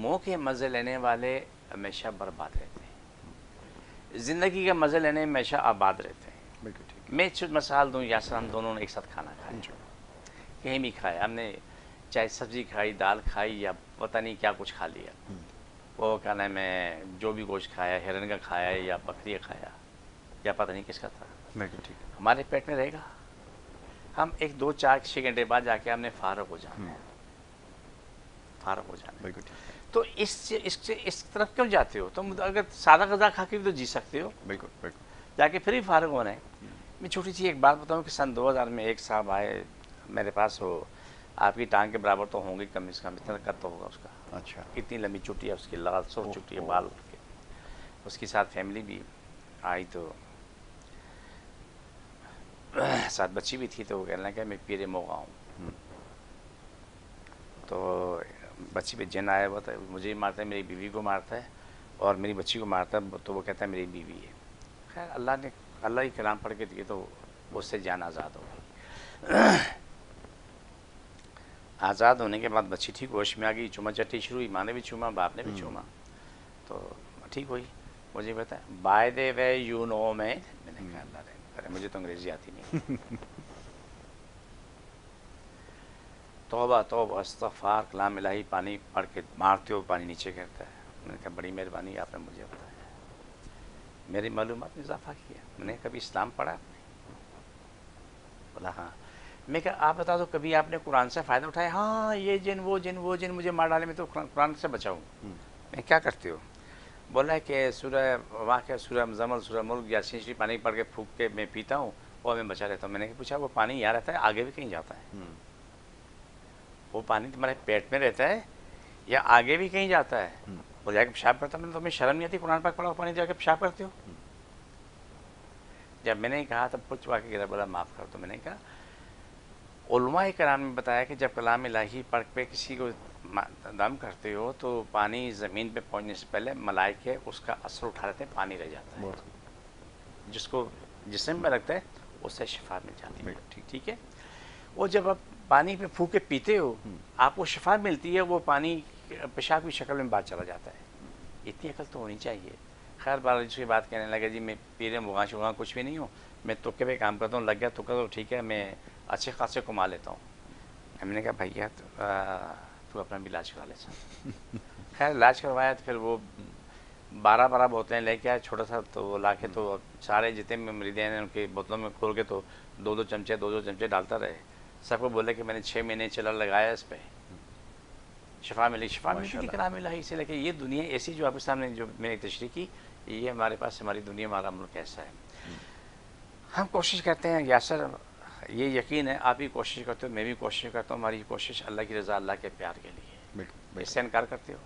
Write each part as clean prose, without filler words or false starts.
منہ کے مزے لینے والے ہمیشہ برباد رہتے ہیں، زندگی کا مزے لینے میں ہمیشہ آباد رہتے ہیں۔ بالکل ٹھیک میں مثال دوں، یاسر ہم دونوں نے ایک ساتھ کھانا کھایا، جی کہیں بھی کھایا ہم نے، چاہے سبزی کھائی، دال کھائی، یا پتہ نہیں کیا کچھ کھا لیا، وہ کیا نام ہے جو بھی گوشت کھایا، ہرن کا کھایا یا بکری کا کھایا یا پتہ نہیں کس کا تھا، بالکل ٹھیک ہے ہمارے پیٹ میں رہے گا، ہم ایک 2 4 6 گھنٹے بعد جا کے ہم نے فارغ ہو جانا ہے، فارغ ہو جانا ہے۔ بالکل ٹھیک ہے تو اس طرف کیوں جاتے ہو؟ تم اگر سادہ غذا کھا کے بھی تو جی سکتے ہو، بالکل بالکل جا کے پھر ہی فارغ ہونا ہے۔ میں چھوٹی سی ایک بات بتاؤں کہ سن 2000 میں ایک صاحب آئے میرے پاس، وہ آپ کی ٹانگ کے برابر تو ہوں گی کم از کم، اتنا قد تو ہوگا اس کا، اچھا اتنی لمبی چٹی ہے اس کی، لگا سو چٹی ہے اوہ، بال کے، اس کے ساتھ فیملی بھی آئی، تو ساتھ بچی بھی تھی، تو وہ کہنے لگا کہ میں پیر موغا ہوں، تو بچی پہ جن آیا ہوا تھا، مجھے مارتا ہے، میری بیوی کو مارتا ہے اور میری بچی کو مارتا ہے، تو وہ کہتا ہے میری بیوی ہے۔ خیر اللہ ہی کلام پڑھ کے دیے تو اس سے جان آزاد ہو گئی۔ آزاد ہونے کے بعد بچی ٹھیک ہوش میں آ گئی، چوما چٹی شروع ہوئی، ماں نے بھی چوما، باپ نے بھی چوما، تو ٹھیک ہوئی۔ مجھے پتا ہے by they way you know میں نے کہا اللہ رحم کرے، مجھے تو انگریزی آتی نہیں، توبہ توبہ استغفار کلام الہی پانی پڑھ کے مارتے ہو پانی نیچے گرتا ہے۔ میں نے کہا بڑی مہربانی آپ نے مجھے بتایا، میری معلومات میں اضافہ کیا۔ میں نے کبھی اسلام پڑھا آپ نے؟ بولا ہاں۔ میں کہا آپ بتا دو کبھی آپ نے قرآن سے فائدہ اٹھایا؟ ہاں یہ جن وہ جن وہ جن مجھے مار ڈالے، میں تو قرآن سے بچاؤں۔ میں کیا کرتے ہو؟ بولا کہ سورہ واقعہ، سورہ مزمل، سورہ ملک، یاسین شریف پانی پڑھ کے پھونک کے میں پیتا ہوں اور میں بچا رہتا ہوں۔ میں نے پوچھا وہ پانی یہاں رہتا ہے آگے بھی کہیں جاتا ہے؟ وہ پانی تمہارے پیٹ میں رہتا ہے یا آگے بھی کہیں جاتا ہے؟ وہ جا کے پیشاب کرتا ہے؟ میں تمہیں شرم نہیں آتی قرآن پاک پڑھا ہوا پانی جا کے پیشاب کرتے ہو؟ جب میں نے کہا تب پوچھ وا کے گرا، بولا معاف کر دو۔ میں نے کہا علماء کرام نے بتایا کہ جب کلام الہی پڑھ پہ کسی کو دم کرتے ہو تو پانی زمین پہ پہنچنے سے پہلے ملائکے اس کا اثر اٹھا لیتے ہیں، پانی رہ جاتا ہے، جس کو جسم میں لگتا ہے اس سے شفا مل جاتی ہے۔ ٹھیک ہے، وہ جب آپ پانی پہ پھونک کے پیتے ہو آپ کو شفا ملتی ہے، وہ پانی پیشاب کی شکل میں بعد چلا جاتا ہے۔ اتنی عقل تو ہونی چاہیے۔ خیر بار اس کی بات کہنے لگا جی میں پیر مغاں شغاں کچھ بھی نہیں ہوں، میں تکے پہ کام کرتا ہوں، لگ گیا تکا تو ٹھیک ہے، میں اچھے خاصے کما لیتا ہوں۔ ہم نے کہا بھیا تو اپنا بھی علاج کرا لے سا۔ خیر علاج کروایا تو پھر وہ 12 بوتلیں لے کے آئے، چھوٹا سا، تو وہ لا کے تو سارے جتنے مریدین ہیں ان کی بوتلوں میں کھول کے تو 2 چمچے ڈالتا رہے۔ سب کو بولے کہ میں نے 6 مہینے چلا لگایا اس پہ، شفا ملی تھی کلام الہی سے۔ لیکن یہ دنیا ایسی جو آپ کے سامنے جو میں نے تشریح کی، یہ ہمارے پاس ہماری دنیا، ہمارا ملک ایسا ہے۔ ہم کوشش کرتے ہیں یاسر، یہ یقین ہے آپ بھی کوشش کرتے ہو، میں بھی کوشش کرتا ہوں، ہماری کوشش اللہ کی رضا، اللہ کے پیار کے لیے۔ اس سے انکار کرتے ہو؟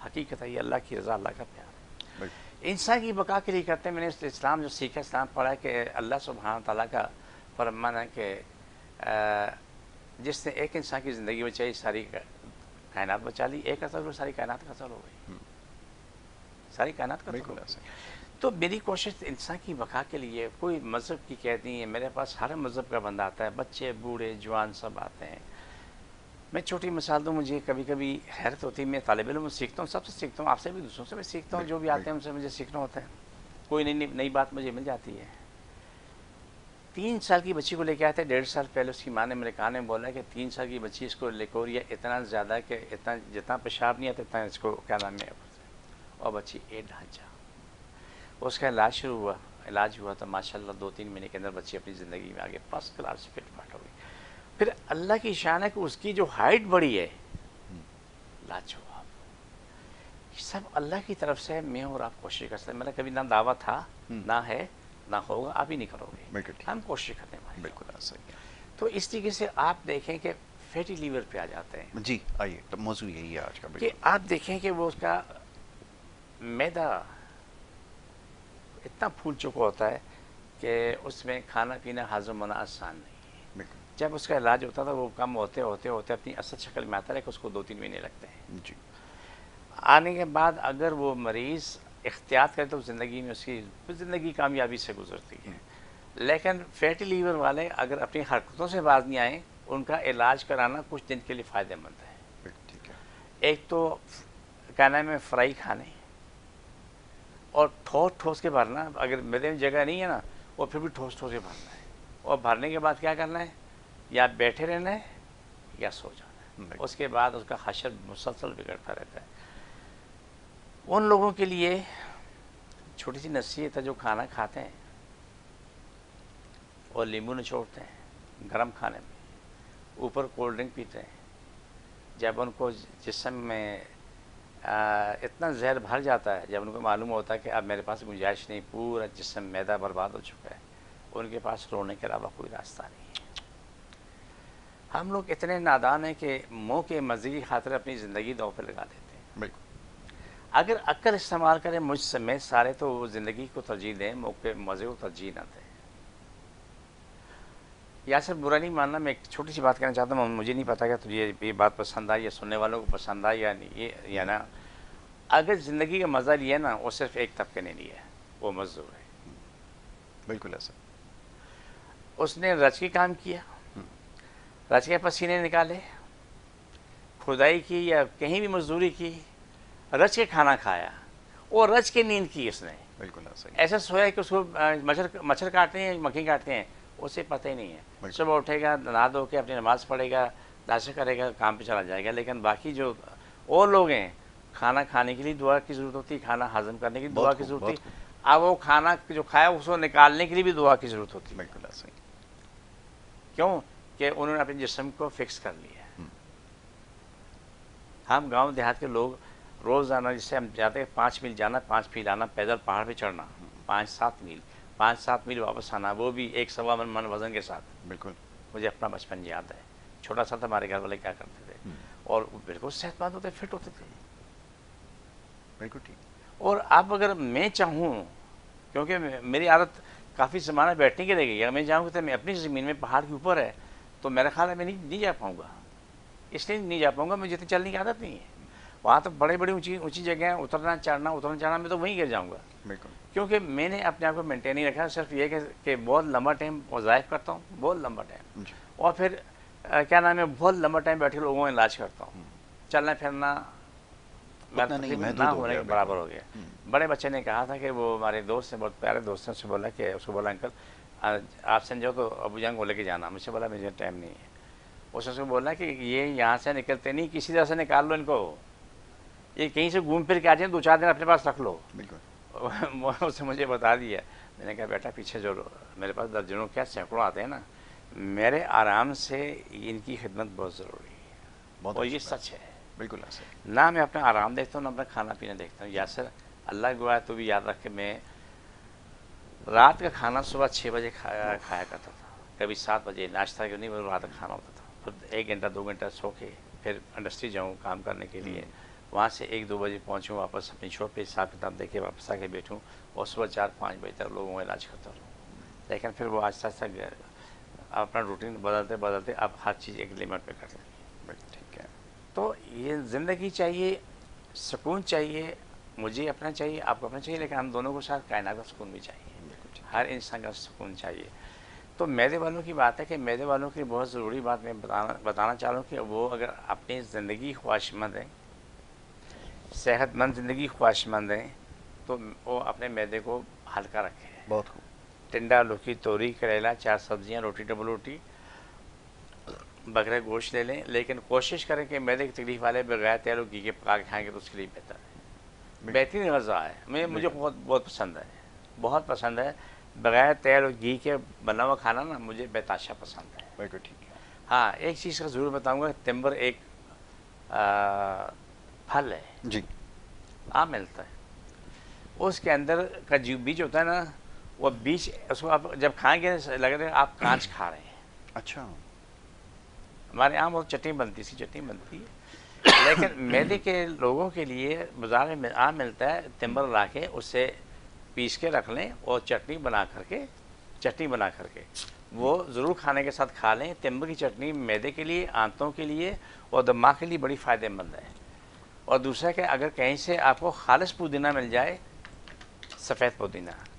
حقیقت ہے یہ اللہ کی رضا، اللہ کا پیار، انسان کی بقا کے لیے کرتے ہیں۔ میں نے اسلام جو سیکھا، اسلام پڑھا کہ اللہ سبحانہ تعالیٰ کا فرمان ہے کہ جس نے ایک انسان کی زندگی بچائی ساری کائنات بچا لی، ایک اثر ہوئی ساری کائنات کا اثر ہو گئی، ساری کائنات کا اثر ہو گئی۔ تو میری کوشش انسان کی بقا کے لیے، کوئی مذہب کی قید نہیں ہے، میرے پاس ہر مذہب کا بندہ آتا ہے، بچے بوڑھے جوان سب آتے ہیں۔ میں چھوٹی مثال دوں، مجھے کبھی کبھی حیرت ہوتی ہے، میں طالب علم سیکھتا ہوں، سب سے سیکھتا ہوں، آپ سے بھی دوسروں سے بھی سیکھتا ہوں، جو بھی آتے ہیں ان سے مجھے سیکھنا ہوتا ہے، کوئی نئی بات مجھے مل جاتی ہے۔ 3 سال کی بچی کو لے کے آئے تھے، 1.5 سال پہلے اس کی ماں نے میرے کان میں بولا کہ 3 سال کی بچی اس کو لیکوریا اتنا زیادہ کہ اتنا جتنا پیشاب نہیں آتا اتنا اس کو کیا نام ہے، اور بچی ایک ڈھانچہ۔ اس کا علاج شروع ہوا، علاج ہوا تو ماشاءاللہ 2-3 مہینے کے اندر بچی اپنی زندگی میں آگے فرسٹ کلاس سے فٹ فاٹ ہو گئی۔ پھر اللہ کی شان ہے کہ اس کی جو ہائٹ بڑی ہے، لاجواب، سب اللہ کی طرف سے۔ میں اور آپ کوشش کر سکتے ہیں، میرا کبھی نہ دعویٰ تھا نہ ہے نہ ہوگا، آپ ہی نہیں کرو گے، ہم کوشش کرنے والے۔ بالکل صحیح۔ تو اس طریقے سے آپ دیکھیں کہ فیٹی لیور پہ آ جاتے ہیں۔ جی آئیے، تو موضوع یہی ہے آج کا۔ کہ آپ دیکھیں کہ وہ اس کا میدا اتنا پھول چکا ہوتا ہے کہ اس میں کھانا پینا ہضم ہونا آسان نہیں ہے۔ جب اس کا علاج ہوتا تھا وہ کم ہوتے ہوتے ہوتے اپنی اصل شکل میں آتا ہے کہ اس کو 2-3 مہینے لگتے ہیں۔ جی، آنے کے بعد اگر وہ مریض احتیاط کرے تو زندگی میں اس کی زندگی کامیابی سے گزرتی ہے۔ لیکن فیٹی لیور والے اگر اپنی حرکتوں سے باز نہیں آئیں، ان کا علاج کرانا کچھ دن کے لیے فائدہ مند ہے۔ ایک تو کیا نام ہے فرائی کھانے، اور ٹھوس ٹھوس کے بھرنا. اگر میدے میں جگہ نہیں ہے نا وہ پھر بھی ٹھوس ٹھوس کے بھرنا ہے. اور بھرنے کے بعد کیا کرنا ہے، یا بیٹھے رہنا ہے یا سو جانا ہے. اس کے بعد اس کا حشر مسلسل بگڑتا رہتا ہے. ان لوگوں کے لیے چھوٹی سی نصیحت ہے جو کھانا کھاتے ہیں اور لیمبو نچوڑتے ہیں گرم کھانے میں، اوپر کولڈ ڈرنک پیتے ہیں. جب ان کو جسم میں اتنا زہر بھر جاتا ہے، جب ان کو معلوم ہوتا ہے کہ اب میرے پاس گنجائش نہیں، پورا جسم میدا برباد ہو چکا ہے، ان کے پاس رونے کے علاوہ کوئی راستہ نہیں ہے. ہم لوگ اتنے نادان ہیں کہ منہ کے مزے کی خاطر اپنی زندگی داؤ پہ لگا دیتے ہیں. بالکل. اگر عقل استعمال کریں مجھ سمیت سارے تو وہ زندگی کو ترجیح دیں، منہ کے مزے کو ترجیح نہ دیں. یا صرف برا نہیں ماننا، میں ایک چھوٹی سی بات کہنا چاہتا ہوں. مجھے نہیں پتا کہ تجھے یہ بات پسند آئی یا سننے والوں کو پسند آئی یا نہیں یا نا. اگر زندگی کا مزہ لیا نا وہ صرف ایک طبقے نے لیا ہے، وہ مزدور ہے. بالکل ایسا. اس نے رچ کے کام کیا، رچ کے پسینے نکالے، کھدائی کی یا کہیں بھی مزدوری کی، رچ کے کھانا کھایا اور رچ کے نیند کی. اس نے بالکل ایسا. ایسا سویا کہ اس کو مچھر کاٹتے ہیں مکھی کاٹتے ہیں اسے پتہ ہی نہیں ہے. صبح اٹھے گا، نہا دھو کے اپنی نماز پڑھے گا، ناشتہ کرے گا، کام پہ چلا جائے گا. لیکن باقی جو اور لوگ ہیں، کھانا کھانے کے لیے دعا کی ضرورت ہوتی ہے، کھانا ہضم کرنے کے لیے دعا کی ضرورت ہوتی ہے، اب وہ کھانا جو کھایا اس کو نکالنے کے لیے بھی دعا کی ضرورت ہوتی ہے. بالکل ایسا. کیوں کہ انہوں نے اپنے جسم کو فکس کر لیا. ہم گاؤں دیہات کے لوگ روزانہ جس سے ہم جاتے ہیں 5 میل جانا، 5 میل آنا، پیدل پہاڑ پہ چڑھنا، 5-7 میل واپس آنا، وہ بھی 1.25 من وزن کے ساتھ. بالکل. مجھے اپنا بچپن یاد ہے، چھوٹا سا تھا، ہمارے گھر والے کیا کرتے تھے اور بالکل صحت مند ہوتے، فٹ ہوتے تھے. بالکل ٹھیک. اور اب اگر میں چاہوں، کیونکہ میری عادت کافی زمانہ بیٹھنے کی رہ گئی، اگر میں چاہوں کہ میں اپنی زمین میں پہاڑ کے اوپر ہے تو میرا خیال ہے میں نہیں جا پاؤں گا. اس لیے نہیں جا پاؤں گا، مجھے اتنی چلنے کی عادت نہیں ہے. وہاں تو بڑے بڑی اونچی جگہ ہیں، اترنا چڑھنا میں تو وہیں گر جاؤں گا. بالکل. کیونکہ میں نے اپنے آپ کو مینٹین نہیں رکھا. صرف یہ کہ بہت لمبا ٹائم وظائف کرتا ہوں، بہت لمبا ٹائم، اور پھر کیا نام ہے بہت لمبا ٹائم بیٹھ کے لوگوں کا علاج کرتا ہوں. چلنا پھرنا نہ ہونے کے برابر ہو گیا. بڑے بچے نے کہا تھا کہ وہ ہمارے دوست ہیں، بہت پیارے دوست ہیں، اس سے بولا کہ اس کو بولا انکل آپ سمجھو تو ابو جان کو لے کے جانا. مجھ سے بولا مجھے ٹائم نہیں ہے. اس کو بولا کہ یہ یہاں سے نکلتے نہیں، کسی طرح سے نکال لو ان کو، یہ کہیں سے گھوم پھر کے آ جائیں، 2-4 دن اپنے پاس رکھ لو. اس نے مجھے بتا دیا. میں نے کہا بیٹا پیچھے جو میرے پاس درجنوں کیا سینکڑوں آتے ہیں نا، میرے آرام سے ان کی خدمت بہت ضروری ہے، اور یہ سچ ہے. بالکل ایسا. نہ میں اپنا آرام دیکھتا ہوں، نہ اپنا کھانا پینا دیکھتا ہوں. یاسر اللہ گواہ تو بھی یاد رکھ کے میں رات کا کھانا صبح 6 بجے کھایا کرتا تھا، کبھی 7 بجے. ناشتہ کیوں نہیں، رات کا کھانا ہوتا تھا. پھر 1 گھنٹہ 2 گھنٹہ سو کے پھر انڈسٹری جاؤں کام کرنے کے لیے، وہاں سے 1-2 بجے پہنچوں، واپس اپنی شاپ پہ حساب کتاب دے کے واپس آ کے بیٹھوں، اور صبح 4-5 بجے تک لوگوں کا علاج کرتا رہوں. لیکن پھر وہ آہستہ آہستہ اپنا روٹین بدلتے اب ہر چیز ایک لمٹ پہ کرتے ہیں. ٹھیک ہے. تو یہ زندگی چاہیے، سکون چاہیے، مجھے اپنا چاہیے، آپ کو اپنا چاہیے، لیکن ہم دونوں کو ساتھ کائنات کا سکون بھی چاہیے. ہر انسان کا سکون چاہیے. تو میدے والوں کی بات ہے کہ میدے والوں کی بہت ضروری بات میں بتانا چاہ رہا ہوں کہ وہ اگر اپنی زندگی خواہش مند ہیں، صحت مند زندگی خواہش مند ہیں، تو وہ اپنے میدے کو ہلکا رکھے. بہت خوب. ٹنڈا، لوکی، توری، کریلا، 4 سبزیاں، روٹی، ڈبل روٹی، بکرے گوشت لے لیں. لیکن کوشش کریں کہ میدے کی تکلیف والے بغیر تیل و گھی کے پکا کے کھائیں گے تو اس کے لیے بہتر ہے. بہترین غذا ہے، مجھے بہت پسند ہے، بہت پسند ہے. بغیر تیل اور گھی کے بنا ہوا کھانا نا مجھے بہتاشا پسند ہے. بالکل ٹھیک ہے. ہاں ایک چیز کا ضرور بتاؤں گا، تمبر ایک پھل ہے، جی عام ملتا ہے. اس کے اندر کا جو بیج ہوتا ہے نا، وہ بیج اس کو آپ جب کھائیں گے لگ رہا ہے آپ کانچ کھا رہے ہیں. اچھا. ہمارے یہاں بہت چٹنی بنتی، سی چٹنی بنتی ہے، لیکن میدے کے لوگوں کے لیے بازار میں عام ملتا ہے. تمبر لا کے اس سے پیس کے رکھ لیں اور چٹنی بنا کر کے وہ ضرور کھانے کے ساتھ کھا لیں. تمبر کی چٹنی میدے کے لیے، آنتوں کے لیے اور دماغ کے لیے بڑی فائدہ مند ہے. اور دوسرا کہ اگر کہیں سے آپ کو خالص پودینہ مل جائے، سفید پودینہ،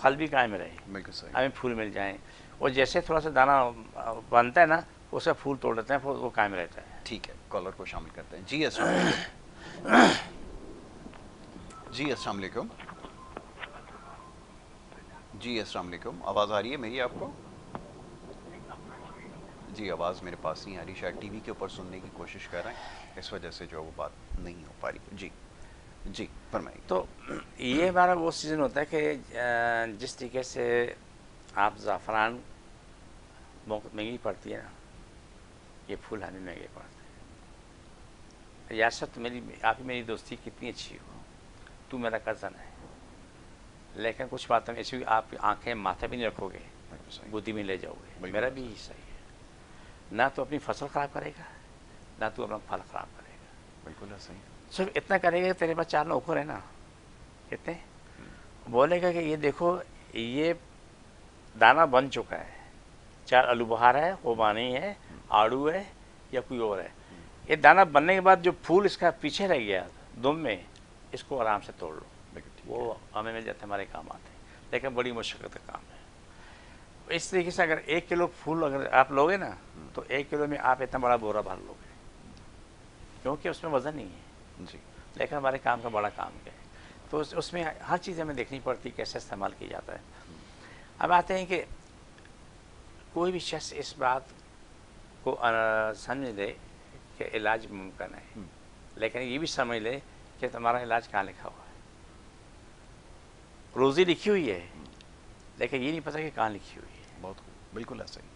پھل بھی قائم رہے، بالکل صحیح. ہمیں پھول مل جائیں. اور جیسے تھوڑا سا دانہ بنتا ہے نا اس کا پھول توڑ دیتے ہیں پھر وہ قائم رہتا ہے. ٹھیک ہے، کالر کو شامل کرتے ہیں. جی السلام علیکم. جی السلام علیکم. جی السلام علیکم. آواز آ رہی ہے میری آپ کو؟ جی آواز میرے پاس نہیں آ رہی، شاید ٹی وی کے اوپر سننے کی کوشش کر رہے ہیں، اس وجہ سے جو وہ بات نہیں ہو پا رہی. جی جی فرمائیے. تو یہ ہمارا وہ سیزن ہوتا ہے کہ جس طریقے سے آپ زعفران مہنگی پڑتی ہے نا، یہ پھول ہمیں مہنگے پڑتے ہیں. ریاست میری آپ ہی میری دوستی کتنی اچھی ہو، تو میرا کزن ہے، لیکن کچھ باتیں ایسی ہوئی آپ آنکھیں ماتھے بھی نہیں رکھو گے، بالکل صحیح. گودی میں لے جاؤ گے. بالکل میرا بھی حصہ ہی ہے. نہ تو اپنی فصل خراب کرے گا، نہ تو اپنا پھل خراب کرے گا. بالکل ہے صحیح. صرف اتنا کرے گا کہ تیرے پاس 4 نوکر ہیں نا، کتنے بولے گا کہ یہ دیکھو یہ دانہ بن چکا ہے، 4 آلو بخارا ہے، خوبانی ہے، آڑو ہے یا کوئی اور ہے. یہ دانہ بننے کے بعد جو پھول اس کا پیچھے رہ گیا دم میں، اس کو آرام سے توڑ لو. بالکل ٹھیک وہ ہمیں مل جاتے ہمارے کام آتے ہیں، لیکن بڑی مشقت کا کام ہے. اس طریقے سے اگر 1 کلو پھول اگر آپ لوگے نا تو 1 کلو میں آپ اتنا بڑا بورا بھر لو گے، کیونکہ اس میں وزن نہیں ہے. جی. لیکن ہمارے کام کا بڑا کام کیا ہے، تو اس میں ہر چیز ہمیں دیکھنی پڑتی کیسے استعمال کیا جاتا ہے. اب آتے ہیں کہ کوئی بھی شخص اس بات کو سمجھ لے کہ علاج ممکن ہے، لیکن یہ بھی سمجھ لے کہ تمہارا علاج کہاں لکھا ہوا ہے. روزی لکھی ہوئی ہے لیکن یہ نہیں پتہ کہ کہاں لکھی ہوئی ہے. بہت خوب. بالکل ایسا ہی.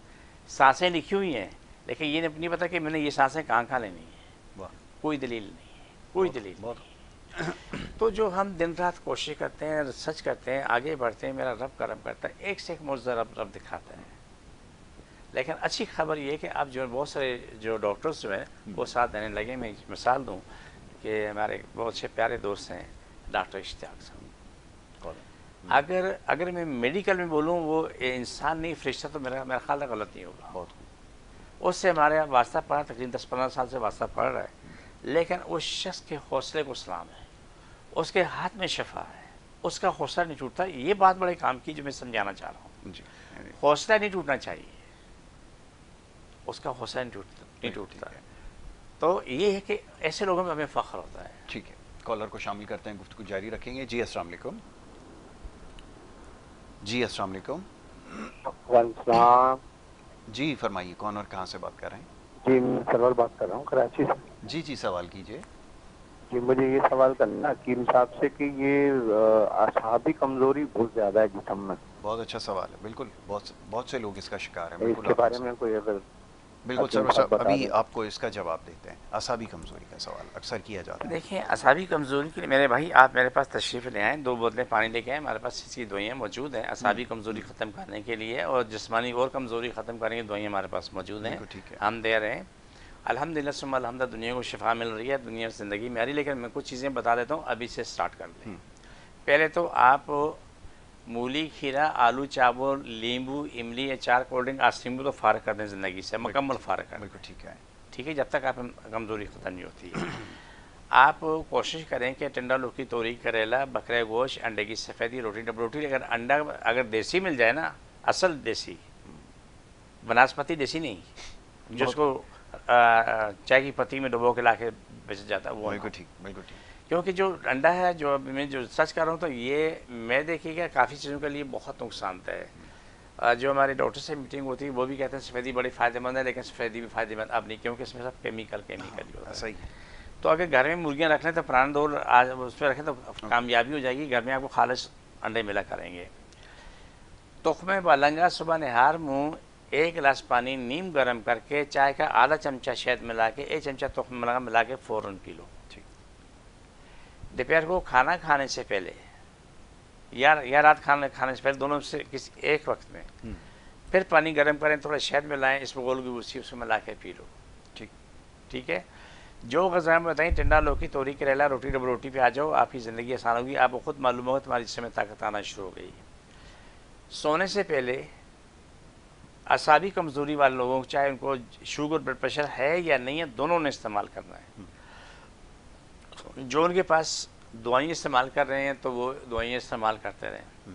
سانسیں لکھی ہوئی ہیں لیکن یہ نہیں پتہ کہ میں نے یہ سانسیں کہاں کہاں لینی ہیں. واہ. کوئی دلیل نہیں ہے، کوئی دلیل بہت نہیں. تو جو ہم دن رات کوشش کرتے ہیں، ریسرچ کرتے ہیں، آگے بڑھتے ہیں، میرا رب کرم کرتا ہے، ایک سے ایک معجزہ رب دکھاتا ہے. لیکن اچھی خبر یہ ہے کہ اب جو بہت سارے جو ڈاکٹرز جو ہیں وہ ساتھ دینے لگے. میں مثال دوں کہ ہمارے بہت سے پیارے دوست ہیں ڈاکٹر اشتیاق صاحب. اگر میں میڈیکل میں بولوں وہ انسان نہیں فرشتہ تو میرا خیال ہے غلط نہیں ہوگا. بہت خوب. اس سے ہمارا واسطہ پڑا، تقریباً 10-15 سال سے واسطہ پڑ رہا ہے، لیکن اس شخص کے حوصلے کو سلام ہے، اس کے ہاتھ میں شفا ہے، اس کا حوصلہ نہیں ٹوٹتا. یہ بات بڑے کام کی جو میں سمجھانا چاہ رہا ہوں. جی. حوصلہ نہیں ٹوٹنا چاہیے، اس کا حوصلہ نہیں ٹوٹتا. تو یہ ہے کہ ایسے لوگوں میں ہمیں فخر ہوتا ہے. ٹھیک ہے، کالر کو شامل کرتے ہیں، گفتگو جاری رکھیں گے. جی السلام علیکم. جی السلام علیکم. السلام. جی فرمائیے، کون اور کہاں سے بات کر رہے ہیں؟ جی میں سرور بات کر رہا ہوں کراچی سے. جی جی سوال کیجیے. جی مجھے یہ سوال کرنا حکیم صاحب سے کہ یہ اعصابی کمزوری بہت زیادہ ہے جسم میں. بہت اچھا سوال ہے. بالکل بہت سے لوگ اس کا شکار ہیں. اس بالکل کے آپ بارے میں کوئی اگر بالکل حکیم سر صاحب بتا ابھی دیں. آپ کو اس کا جواب دیتے ہیں. اعصابی کمزوری کا سوال اکثر کیا جاتا ہے. دیکھیں اعصابی کمزوری کے لیے میرے بھائی آپ میرے پاس تشریف لے آئیں، 2 بوتلیں پانی لے کے آئیں، ہمارے پاس اس کی دوائیاں موجود ہیں اعصابی کمزوری ختم کرنے کے لیے، اور جسمانی اور کمزوری ختم کرنے کی دوائیاں ہمارے پاس موجود ہیں. بالکل ٹھیک ہے. ہم دے رہے ہیں الحمدللہ ثم الحمدللہ. دنیا کو شفا مل رہی ہے، دنیا زندگی میں آ رہی ہے. لیکن میں کچھ چیزیں بتا دیتا ہوں، ابھی سے سٹارٹ کر دیں. پہلے تو آپ مولی، کھیرا، آلو، چاول، لیمبو، املی، اچار، کولڈ ڈرنک، آئس کریم کو تو فارغ کر دیں زندگی سے، مکمل فارغ کر دیں. بالکل ٹھیک ہے. ٹھیک ہے، جب تک آپ کمزوری ختم نہیں ہوتی ہے. آپ کوشش کریں کہ ٹنڈا لوکی، توری، کریلا، بکرے گوشت، انڈے کی سفیدی، روٹی ڈبل روٹی. اگر انڈا اگر دیسی مل جائے نا، اصل دیسی، بناسپتی دیسی نہیں جس کو چائے کی پتی میں ڈبو کے لا کے بیچا جاتا ہے، وہ بالکل ٹھیک. بالکل ٹھیک. کیونکہ جو انڈا ہے جو میں جو سچ کر رہا ہوں تو یہ میں دیکھیے گا کافی چیزوں کے لیے بہت نقصان دہ ہے. جو ہمارے ڈاکٹر سے میٹنگ ہوتی ہے وہ بھی کہتے ہیں سفیدی بڑی فائدہ مند ہے، لیکن سفیدی بھی فائدہ مند اب نہیں، کیونکہ اس میں سب کیمیکل ہی ہوتا ہے. صحیح ہے. تو اگر گھر میں مرغیاں رکھ لیں تو پرانا دور آج اس پہ رکھیں تو کامیابی ہو جائے گی. گھر میں آپ کو خالص انڈے ملا کریں گے. تخم بالنگا صبح نہار منہ 1 گلاس پانی نیم گرم کر کے چائے کا آدھا چمچہ شہد ملا کے 1 چمچہ تخم بالنگا ملا کے فوراً پی لو. دوپہر کو کھانا کھانے سے پہلے یا رات کھانے سے پہلے، دونوں سے کسی ایک وقت میں پھر پانی گرم کریں، تھوڑا شہد ملائیں، اس میں گول گوشی اس میں ملا کے پی لو. ٹھیک ہے. جو غذائیں بتائیں ٹنڈا لوکی، توری، کریلا، روٹی ڈبل روٹی پہ آ جاؤ، آپ کی زندگی آسان ہوگی. آپ کو خود معلوم ہوگا تمہاری جسم میں طاقت آنا شروع ہو گئی. سونے سے پہلے اعصابی کمزوری والے لوگوں کو چاہے ان کو شوگر بلڈ پریشر ہے یا نہیں ہے، دونوں نے استعمال کرنا ہے. جو ان کے پاس دوائیں استعمال کر رہے ہیں تو وہ دوائیں استعمال کرتے رہیں.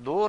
2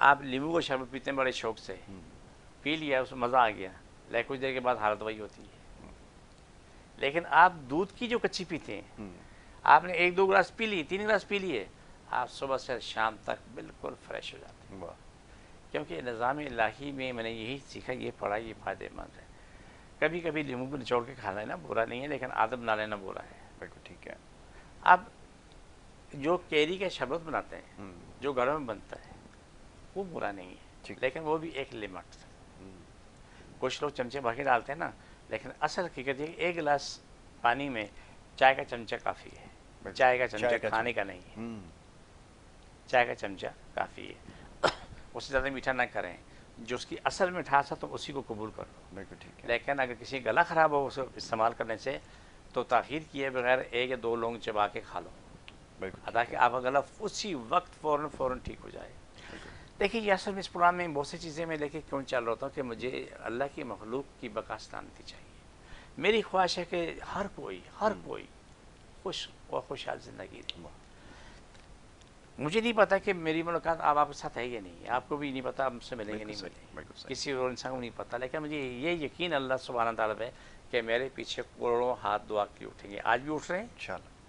آپ لیمو کا شربت پیتے ہیں بڑے شوق سے، پی لیا اس میں مزہ آ گیا، لیکن کچھ دیر کے بعد حالت وہی ہوتی ہے۔ لیکن آپ دودھ کی جو کچی پیتے ہیں، آپ نے 1-2 گلاس پی لی، 3 گلاس پی لیے، آپ صبح سے شام تک بالکل فریش ہو جاتے ہیں، کیونکہ نظام الہی میں میں نے یہی سیکھا، یہ پڑھا، یہ فائدہ مند ہے۔ کبھی کبھی لیمو کو نچوڑ کے کھا لینا برا نہیں ہے، لیکن عادت بنا لینا برا ہے۔ بالکل ٹھیک ہے۔ اب جو کیری کا شربت بناتے ہیں، جو گھروں میں بنتا ہے، وہ برا نہیں ہے، لیکن وہ بھی ایک لمٹ۔ کچھ لوگ چمچے بھر کے ڈالتے ہیں نا، لیکن اصل حقیقت یہ کہ 1 گلاس پانی میں چائے کا چمچہ کافی ہے، چائے کا چمچہ کھانے کا نہیں ہے، چائے کا چمچہ کافی ہے۔ اس سے زیادہ میٹھا نہ کریں، جو اس کی اصل مٹھاس ہے تو اسی کو قبول کرو، لیکن اگر کسی گلا خراب ہو اسے استعمال کرنے سے تو تاخیر کیے بغیر 1 یا 2 لونگ چبا کے کھا لو، تاکہ آپ کا گلا اسی وقت فوراً ٹھیک ہو جائے۔ دیکھیے یہ اصل میں اس پروگرام میں بہت سی چیزیں میں لے کے کیوں چل رہا ہوں کہ مجھے اللہ کی مخلوق کی بقا سلامتی چاہیے۔ میری خواہش ہے کہ ہر کوئی خوش اور خوشحال زندگی دے۔ مجھے نہیں پتا کہ میری ملاقات آپ کے ساتھ ہے یا نہیں، آپ کو بھی نہیں پتا آپ مجھ سے ملیں گے نہیں ملیں، کسی اور انسان کو نہیں پتا، لیکن مجھے یہ یقین اللہ سبحانہ تعالیٰ ہے کہ میرے پیچھے کروڑوں ہاتھ دعا کے اٹھیں گے، آج بھی اٹھ رہے ہیں،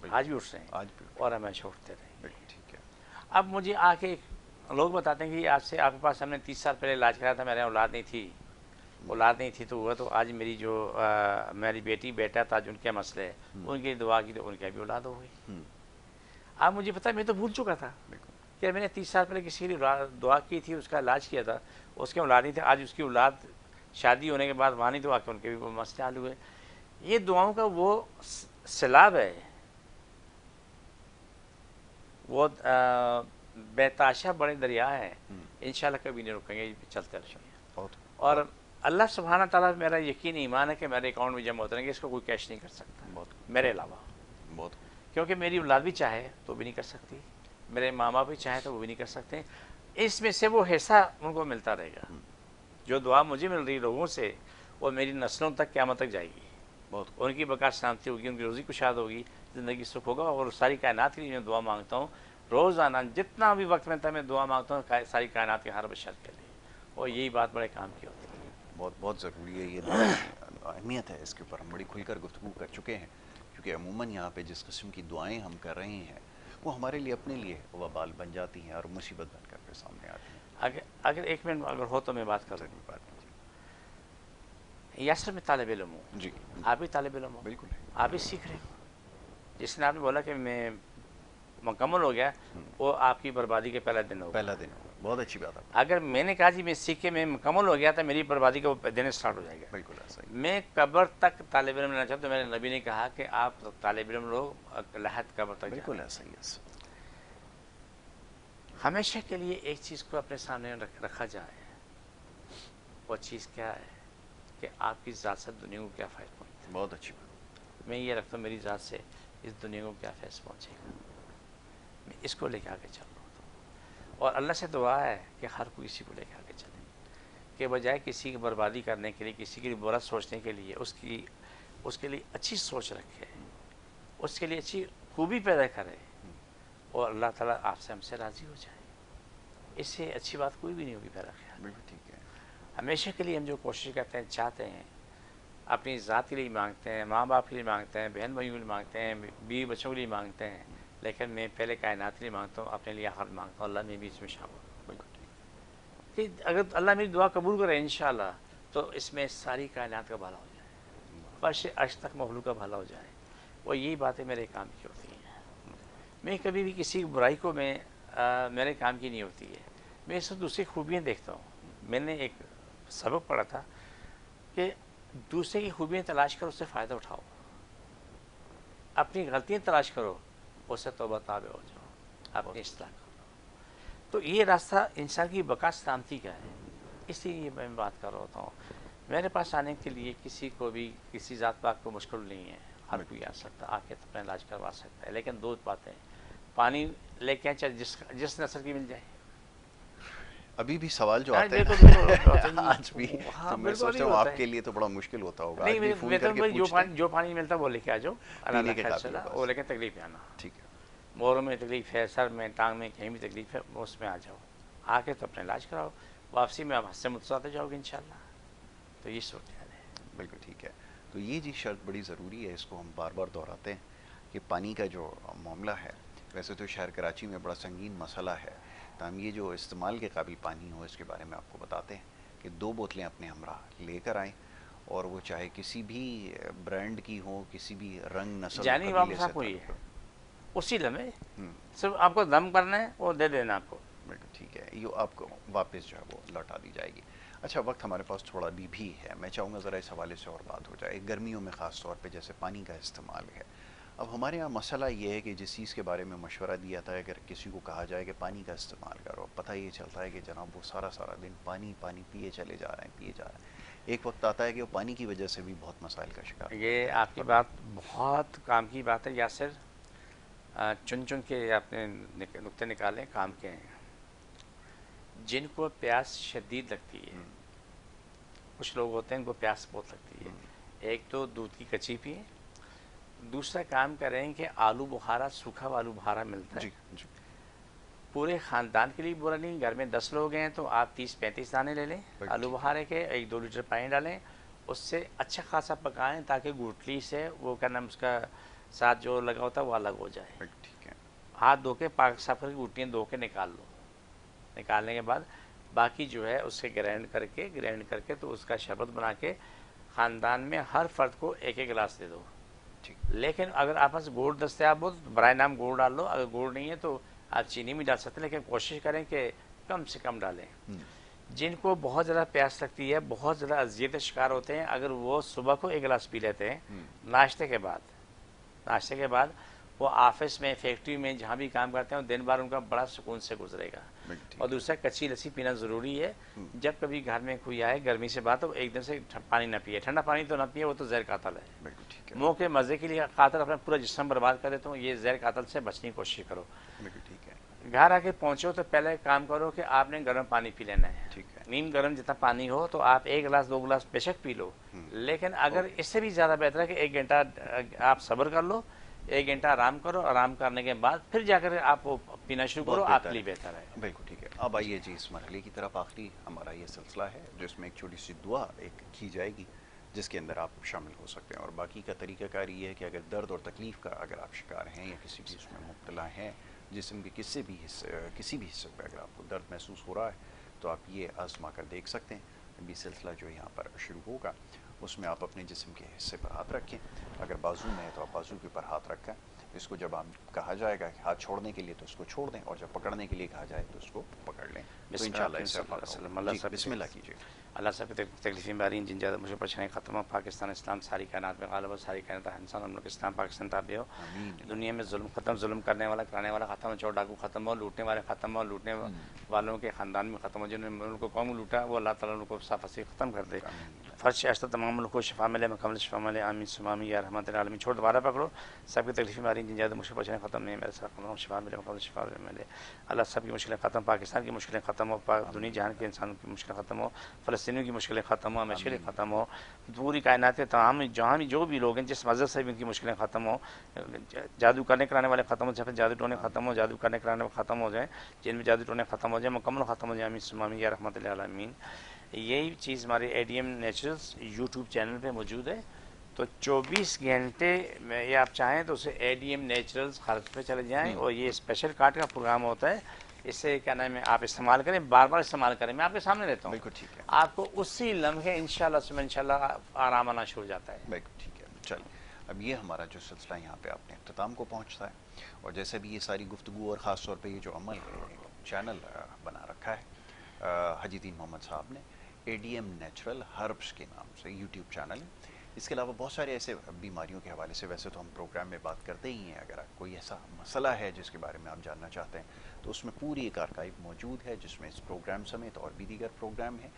آج بھی اٹھ رہے ہیں اور ہمیشہ اٹھتے رہیں گے۔ اب مجھے آ کے لوگ بتاتے ہیں کہ آپ کے پاس ہم نے 30 سال پہلے علاج کرایا تھا، میرے اولاد نہیں تھی تو ہوا، تو آج میری جو میری بیٹی بیٹا تھا جن کے مسئلے ان کی دعا کی تو ان کی بھی اولاد ہو گئی۔ اب مجھے پتا میں تو بھول چکا تھا کہ میں نے 30 سال پہلے کسی کی دعا کی تھی، اس کا علاج کیا تھا، اس کے اولاد نہیں تھے، آج اس کی اولاد شادی ہونے کے بعد وہاں نہیں دعا کہ ان کے بھی مسئلے حل ہوئے۔ یہ دعاؤں کا وہ سیلاب ہے، وہ بےتاشا بڑے دریا ہے، انشاءاللہ کبھی نہیں رکیں گے، چلتے رہیں گے۔ اور اللہ سبحانہ تعالیٰ میرا یقین ایمان ہے کہ میرے اکاؤنٹ میں جمع ہوتے رہیں گے، اس کو کوئی کیش نہیں کر سکتا میرے علاوہ، کیونکہ میری اولاد بھی چاہے تو بھی نہیں کر سکتی، میرے ماں باپ بھی چاہے تو وہ بھی نہیں کر سکتے۔ اس میں سے وہ حصہ ان کو ملتا رہے گا، جو دعا مجھے مل رہی لوگوں سے وہ میری نسلوں تک قیامت تک جائے گی، ان کی بقا سلامتی ہوگی، ان کی روزی کشاد ہوگی، زندگی سکھ ہوگا۔ اور ساری کائنات کے لیے میں دعا مانگتا ہوں، روزانہ جتنا بھی وقت ملتا ہے میں دعا مانگتا ہوں ساری کائنات کے ہر بشر کے لیے، اور یہی بات بڑے کام کی ہوتی ہے۔ بہت ضروری ہے، یہ دعا اہمیت ہے، اس کے اوپر ہم بڑی کھل کر گفتگو کر چکے ہیں، کیونکہ عموماً یہاں پہ جس قسم کی دعائیں ہم کر رہے ہیں وہ ہمارے لیے اپنے لیے وبال بن جاتی ہیں اور مصیبت بن کر کے سامنے آتی ہیں۔ اگر 1 منٹ اگر ہو تو میں بات کروں۔ یاسر میں طالب علم ہوں، جی آپ بھی طالب علم ہو، بالکل آپ بھی سیکھ رہے ہو۔ جس نے آپ نے بولا کہ میں مکمل ہو گیا، وہ آپ کی بربادی کے پہلا دن ہوگا۔ بہت اچھی بات ہے۔ اگر میں نے کہا جی میں سیکھ کے میں مکمل ہو گیا تو میری بربادی کا دن اسٹارٹ ہو جائے گا۔ بالکل ایسا ہی، میں قبر تک طالب علم لینا چاہتا ہوں، میرے نبی نے کہا کہ آپ طالب علم لوگ لحد قبر تک بالکل جائیں۔ ایسا ہی ہے۔ ہمیشہ کے لیے ایک چیز کو اپنے سامنے رکھا جائے، وہ چیز کیا ہے کہ آپ کی ذات سے دنیا کو کیا فائدہ پہنچتا ہے۔ بہت اچھی بات۔ میں یہ رکھتا ہوں میری ذات سے اس دنیا کو کیا فیض پہنچے گا، میں اس کو لے کے آگے چل رہا ہوں۔ اور اللہ سے دعا ہے کہ ہر کوئی اسی کو لے کے آگے چلے، کہ بجائے کسی کی بربادی کرنے کے لیے، کسی کے لیے برا سوچنے کے لیے، اس کے لیے اچھی سوچ رکھے، اس کے لیے اچھی خوبی پیدا کرے، اور اللہ تعالیٰ آپ سے ہم سے راضی ہو جائے۔ اس سے اچھی بات کوئی بھی نہیں ہوگی میرا خیال۔ بالکل ٹھیک ہے۔ ہمیشہ کے لیے ہم جو کوشش کرتے ہیں، چاہتے ہیں، اپنی ذات کے لیے مانگتے ہیں، ماں باپ کے لیے مانگتے ہیں، بہن بھائیوں کے لیے مانگتے ہیں، بیوی بچوں کے لیے مانگتے ہیں، لیکن میں پہلے کائنات کے لیے مانگتا ہوں، اپنے لیے آخر مانگتا ہوں، اللہ میں بھی اس میں شامل ہوں۔ کہ اگر اللہ میری دعا قبول کرے انشاءاللہ تو اس میں ساری کائنات کا بھلا ہو جائے، فرش عرش تک مخلوق کا بھلا ہو جائے، وہ یہی باتیں میرے کام کی ہوتی ہیں۔ میں کبھی بھی کسی برائی کو میرے کام کی نہیں ہوتی ہے، میں اس میں دوسری خوبیاں دیکھتا ہوں۔ میں نے ایک سبق پڑھا تھا کہ دوسرے کی خوبیاں تلاش کرو، اس سے فائدہ اٹھاؤ، اپنی غلطیاں تلاش کرو، اس سے توبہ تابع ہو جاؤ، اپنی اصلاح کرو۔ تو یہ راستہ انسان کی بقا سلامتی کا ہے، اس لیے میں بات کر رہا ہوتا ہوں۔ میرے پاس آنے کے لیے کسی کو بھی کسی ذات پاک کو مشکل نہیں ہے، ہر کوئی آ سکتا، آ کے اپنا علاج کروا سکتا ہے، لیکن 2 باتیں، پانی لے کے چاہے جس نسل کی مل جائے۔ ابھی بھی سوال جو آتے ہیں آج بھی، تو میں سوچتا ہوں آپ کے لیے تو بڑا مشکل ہوتا ہوگا، آج بھی فون کر کے پوچھتے ہیں۔ جو پانی ملتا ہے وہ لے کے آ جاؤ، پینے کے قابل وہ لیکن تکلیف ہے آنا، ٹھیک ہے۔ موروں میں تکلیف ہے، سر میں، ٹانگ میں، کہیں بھی تکلیف ہے، اس میں آ جاؤ۔ آ کے تو اپنا علاج کراؤ، واپسی میں آپ ہنستے مسکراتے جاؤ گے انشاءاللہ. تو یہ صورتحال ہے. بالکل ٹھیک ہے. تو یہ جی شرط بڑی ضروری ہے، اس کو ہم بار بار دہراتے ہیں کہ پانی کا جو معاملہ ہے، ویسے تو شہر کراچی میں بڑا سنگین مسئلہ ہے، تاہم یہ جو استعمال کے قابل پانی ہو اس کے بارے میں آپ کو بتاتے ہیں کہ 2 بوتلیں اپنے ہمراہ لے کر آئیں، اور وہ چاہے کسی بھی برانڈ کی ہو، کسی بھی رنگ نسل و جانی قبیلے واپس سے آپ کو یہ تعلق رکھ. اسی لمحے ہوں صرف آپ کو دم کرنا ہے اور دے دینا آپ کو. بالکل ٹھیک ہے، یہ آپ کو واپس جو ہے وہ لوٹا دی جائے گی. اچھا، وقت ہمارے پاس تھوڑا بھی ہے، میں چاہوں گا ذرا اس حوالے سے اور بات ہو جائے. گرمیوں میں خاص طور پہ جیسے پانی کا استعمال ہے، اب ہمارے یہاں مسئلہ یہ ہے کہ جس چیز کے بارے میں مشورہ دیا تھا، اگر کسی کو کہا جائے کہ پانی کا استعمال کرو، پتہ یہ چلتا ہے کہ جناب وہ سارا سارا دن پانی پانی پیے چلے جا رہے ہیں، پیے جا رہے ہیں. ایک وقت آتا ہے کہ وہ پانی کی وجہ سے بھی بہت مسائل کا شکار ہوتے یہ ہیں. آپ کی بات بہت کام کی بات ہے یاسر. چن چن کے آپ نے نقطے نکالے کام کے ہیں. جن کو پیاس شدید لگتی ہے، ہم، کچھ لوگ ہوتے ہیں ان کو پیاس بہت لگتی ہے، ہم، ایک تو دودھ کی کچی پئیں. دوسرا کام کریں کہ آلو بخارا، سوکھا ہوا آلو بخارا ملتا ہے، جی جی پورے خاندان کے لیے بولا نہیں، گھر میں 10 لوگ ہیں تو آپ 30-35 دانے لے لیں بالکل آلو ٹھیک ہے. بخارے کے، 1-2 لیٹر پانی ڈالیں، اس سے اچھا خاصا پکائیں تاکہ گوٹلی سے وہ کیا نام اس کا ساتھ جو لگا ہوتا ہے وہ الگ ہو جائے. بالکل ٹھیک ہے. ہاتھ دھو کے پاک صاف کر کے گوٹلیاں دھو کے نکال لو. نکالنے کے بعد باقی جو ہے اس سے گرینڈ کر کے تو اس کا شربت بنا کے خاندان میں ہر فرد کو 1-1 گلاس دے دو. ٹھیک. لیکن اگر آپ پاس گوڑ دستیاب ہو تو برائے نام گوڑ ڈال لو، اگر گوڑ نہیں ہے تو آپ چینی بھی ڈال سکتے ہیں، لیکن کوشش کریں کہ کم سے کم ڈالیں. ہم، جن کو بہت زیادہ پیاس لگتی ہے، بہت زیادہ اذیت شکار ہوتے ہیں، اگر وہ صبح کو 1 گلاس پی لیتے ہیں ہم، ناشتے کے بعد وہ آفس میں، فیکٹری میں، جہاں بھی کام کرتے ہیں دن بھر ان کا بڑا سکون سے گزرے گا. بالکل ٹھیک اور ہے. دوسرا کچی لسی پینا ضروری ہے. ہم، جب کبھی گھر میں کوئی آئے گرمی سے بات ہو ایک دم سے پانی نہ پیے، ٹھنڈا پانی تو نہ پیے، وہ تو زہر قاتل ہے. بالکل ٹھیک ہے. منہ کے مزے کے لیے قاتل اپنا پورا جسم برباد کر دیتا ہوں، یہ زہر قاتل سے بچنے کی کوشش کرو. بالکل ٹھیک ہے. گھر آ کے پہنچو تو پہلے کام کرو کہ آپ نے گرم پانی پی لینا ہے. ٹھیک ہے. نیم گرم جتنا پانی ہو تو آپ 1 گلاس 2 گلاس بے شک پی لو، ہم، لیکن اگر اس سے بھی زیادہ بہتر ہے کہ 1 گھنٹہ آپ صبر کر لو، 1 گھنٹہ آرام کرو، آرام کرنے کے بعد پھر جا کر آپ وہ پینا شروع کرو، بہت آپ کے بہتر لیے ہے. بہتر ہے. بالکل ٹھیک ہے. اب آئیے جی اس مرحلے کی طرف، آخری ہمارا یہ سلسلہ ہے جس میں ایک چھوٹی سی دعا ایک کی جائے گی جس کے اندر آپ شامل ہو سکتے ہیں. اور باقی کا طریقہ کار یہ ہے کہ اگر درد اور تکلیف کا اگر آپ شکار ہیں یا کسی بھی اس میں مبتلا ہیں، جسم کے کسی بھی حصے پہ اگر آپ کو درد محسوس ہو رہا ہے تو آپ یہ آزما کر دیکھ سکتے ہیں. ابھی سلسلہ جو یہاں پر شروع ہوگا اس میں آپ اپنے جسم کے حصے پر ہاتھ رکھیں. اگر بازو میں ہے تو آپ بازو کے اوپر ہاتھ رکھیں. اس کو جب آپ کہا جائے گا کہ ہاتھ چھوڑنے کے لیے تو اس کو چھوڑ دیں، اور جب پکڑنے کے لیے کہا جائے تو اس کو پکڑ لیں. تو انشاءاللہ اس سے فائدہ ہوگا. جی بسم اللہ کیجیے. اللہ سب کی تکلیفیں باری جن زیادہ مجھے پریشانی ختم ہو، پاکستان اسلام ساری کائنات میں غالب ہو، ساری کائنات انسان ہم لوگ اسلام پاکستان تابع ہو. آمین. دنیا میں ظلم ختم، ظلم کرنے والا کرانے والا ختم ہو، چور ڈاکو ختم ہو، لوٹنے والے ختم ہو، لوٹنے والوں کے خاندان میں ختم ہو، جنہوں نے ان کو قوم لوٹا وہ اللہ تعالیٰ ان کو صاف اسی ختم کر دے. فرش اشتہ تمام ملک کو شفا ملے، مکمل شفا ملے. آمین ثم آمین یا رحمت العالمین. چھوڑ دوبارہ پکڑو. سب کی تکلیفیں باری جن زیادہ مشکل پریشانی ختم نہیں، میرے ساتھ شفا ملے، مکمل شفا ملے. اللہ سب کی مشکلیں ختم، پاکستان کی مشکلیں ختم ہو، دنیا جہان کے انسانوں کی مشکلیں ختم ہو، فلسطینیوں کی مشکلیں ختم ہو، مشکلیں ختم ہو، پوری کائنات کے تمام جہاں بھی جو بھی لوگ ہیں جس مذہب سے بھی ان کی مشکلیں ختم ہو. جادو کرنے کرانے والے ختم ہو جائیں، جادو ٹونے ختم ہو، جادو کرنے کرانے والے ختم ہو جائیں، جن میں جادو ٹونے ختم ہو جائیں، مکمل ختم ہو جائیں. آمین ثم آمین یا رحمت العالمین. یہی چیز ہمارے ADM نیچرلز یوٹیوب چینل پہ موجود ہے. تو 24 گھنٹے میں یہ آپ چاہیں تو اسے ADM نیچرلز خرچ پہ چلے جائیں، اور یہ اسپیشل کارڈ کا پروگرام ہوتا ہے. اس سے کیا نام ہے آپ استعمال کریں، بار بار استعمال کریں. میں آپ کے سامنے رہتا ہوں، بالکل ٹھیک ہے. آپ کو اسی لمحے انشاءاللہ آرام آنا شروع ہو جاتا ہے. بالکل ٹھیک ہے. چلیے اب یہ ہمارا جو سلسلہ یہاں پہ اپنے اختتام کو پہنچتا ہے، اور جیسے بھی یہ ساری گفتگو اور خاص طور پہ یہ جو عمل ہے، چینل بنا رکھا ہے حاجی دین محمد صاحب نے، ADM نیچرل ہربس کے نام سے یوٹیوب چینل ہے. اس کے علاوہ بہت سارے ایسے بیماریوں کے حوالے سے ویسے تو ہم پروگرام میں بات کرتے ہی ہیں، اگر کوئی ایسا مسئلہ ہے جس کے بارے میں آپ جاننا چاہتے ہیں تو اس میں پوری ایک آرکائیو موجود ہے جس میں اس پروگرام سمیت اور بھی دیگر پروگرام ہیں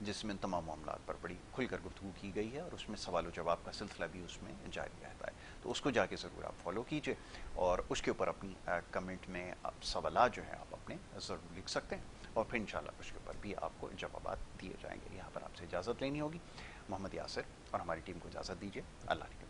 جس میں تمام معاملات پر بڑی کھل کر گفتگو کی گئی ہے، اور اس میں سوال و جواب کا سلسلہ بھی اس میں جاری رہتا ہے. تو اس کو جا کے ضرور آپ فالو کیجئے، اور اس کے اوپر اپنی کمنٹ میں آپ سوالات جو ہیں آپ اپنے ضرور لکھ سکتے ہیں، اور پھر انشاءاللہ اس کے اوپر بھی آپ کو جوابات دیے جائیں گے. یہاں پر آپ سے اجازت لینی ہوگی. محمد یاسر اور ہماری ٹیم کو اجازت دیجیے. اللہ کے